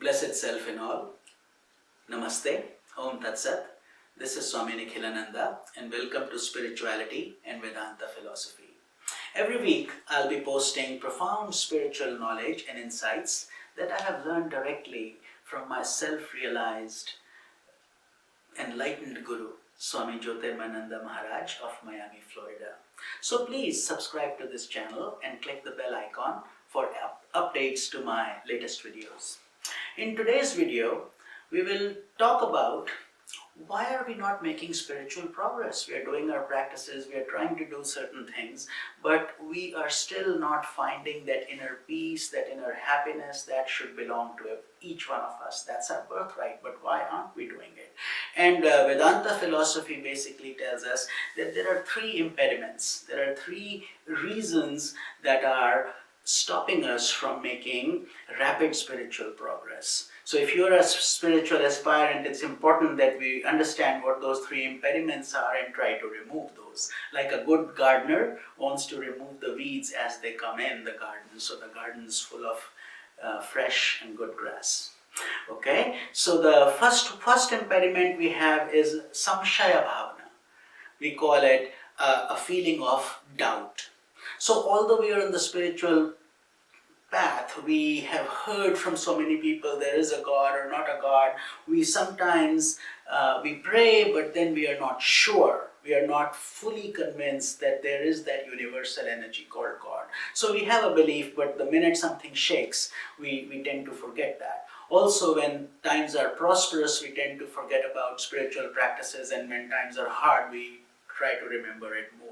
Blessed self in all. Namaste. Om Tat Sat. This is Swami and welcome to Spirituality and Vedanta Philosophy. Every week I'll be posting profound spiritual knowledge and insights that I have learned directly from my self-realized enlightened Guru, Swami Jyotirmayananda Maharaj of Miami, Florida. So please subscribe to this channel and click the bell icon for updates to my latest videos. In today's video, we will talk about why are we not making spiritual progress? We are doing our practices, we are trying to do certain things, but we are still not finding that inner peace, that inner happiness that should belong to each one of us. That's our birthright, but why aren't we doing it? And Vedanta philosophy basically tells us that there are three impediments, there are three reasons that are stopping us from making rapid spiritual progress. So if you're a spiritual aspirant, it's important that we understand what those three impediments are and try to remove those. Like a good gardener wants to remove the weeds as they come in the garden, so the garden is full of fresh and good grass. Okay, so the first impediment we have is samshaya bhavana. We call it a feeling of doubt. So although we are in the spiritual path, we have heard from so many people there is a God or not a God. We sometimes we pray, but then we are not sure. We are not fully convinced that there is that universal energy called God. So we have a belief, but the minute something shakes, we tend to forget that. Also, when times are prosperous, we tend to forget about spiritual practices, and when times are hard, we try to remember it more.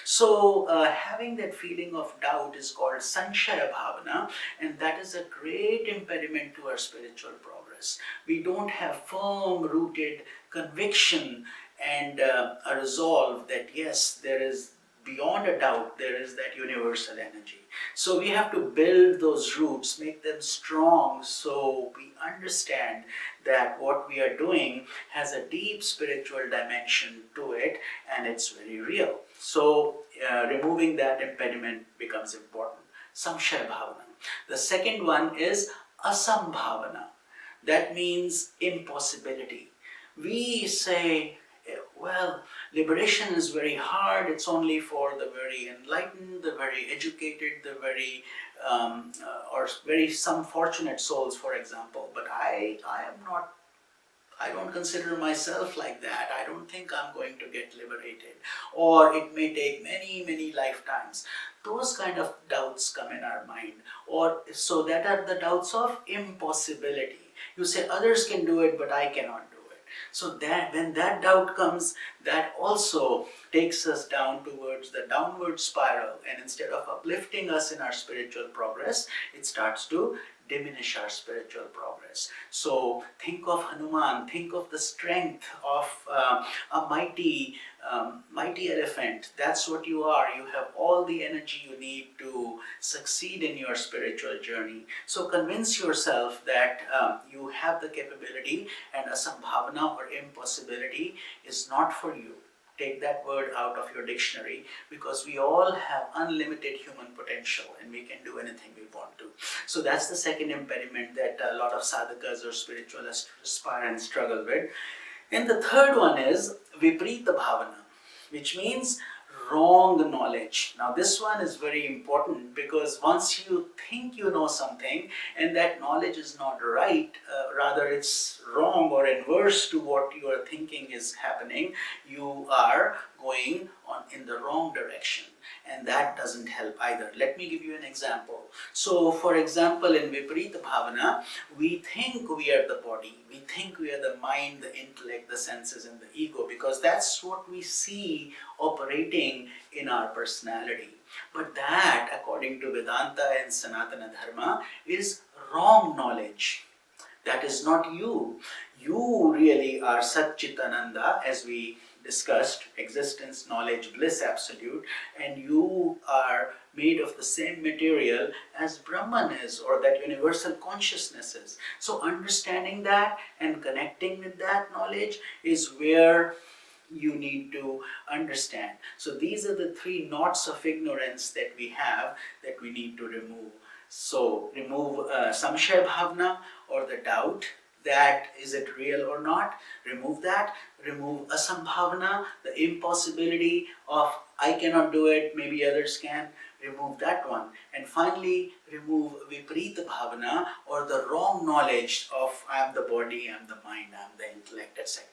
So having that feeling of doubt is called sanshaya bhavana, and that is a great impediment to our spiritual progress. We don't have firm rooted conviction and a resolve that yes, there is beyond a doubt, there is that universal energy. So we have to build those roots, make them strong, so we understand that what we are doing has a deep spiritual dimension to it and it's very real. So removing that impediment becomes important. Samshaya bhavana. The second one is asambhavana. That means impossibility. We say, well, liberation is very hard, it's only for the very enlightened, the very educated, the very or very some fortunate souls, for example. But I don't consider myself like that. I don't think I'm going to get liberated, or it may take many lifetimes. Those kind of doubts come in our mind, or so that are the doubts of impossibility. You say others can do it, but I cannot do it. So that when that doubt comes, that also takes us down towards the downward spiral, and instead of uplifting us in our spiritual progress, it starts to diminish our spiritual progress. So think of Hanuman, think of the strength of a mighty elephant. That's what you are. You have all the energy you need to succeed in your spiritual journey. So convince yourself that you have the capability, and asambhavana or impossibility is not for you. Take that word out of your dictionary, because we all have unlimited human potential and we can do anything we want to. So that's the second impediment that a lot of sadhakas or spiritual aspirants struggle with. And the third one is viparita bhavana, which means wrong knowledge. Now this one is very important, because once you think you know something and that knowledge is not right, rather it's wrong or inverse to what you are thinking is happening, you are going on in the wrong direction, and that doesn't help either. Let me give you an example. So for example, in viparita bhavana, we think we are the body, we think we are the mind, the intellect, the senses and the ego, because that's what we see operating in our personality. But that, according to Vedanta and Sanatana Dharma, is wrong knowledge. That is not you. You really are Sat Chit Ananda, as we discussed, existence, knowledge, bliss, absolute, and you are made of the same material as Brahman is, or that universal consciousness is. So understanding that and connecting with that knowledge is where you need to understand. So these are the three knots of ignorance that we have that we need to remove. So remove samshaya bhavna, or the doubt that is it real or not. Remove that. Remove asambhavana, the impossibility of I cannot do it, maybe others can. Remove that one. And finally, remove viparita bhavana, or the wrong knowledge of I am the body, I am the mind, I am the intellect, etc.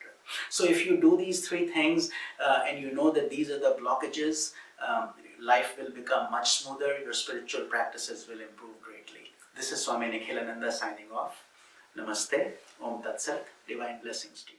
So if you do these three things and you know that these are the blockages, life will become much smoother, your spiritual practices will improve greatly. This is Swami Nikhilananda signing off. Namaste, Om Tat Sat, divine blessings to you.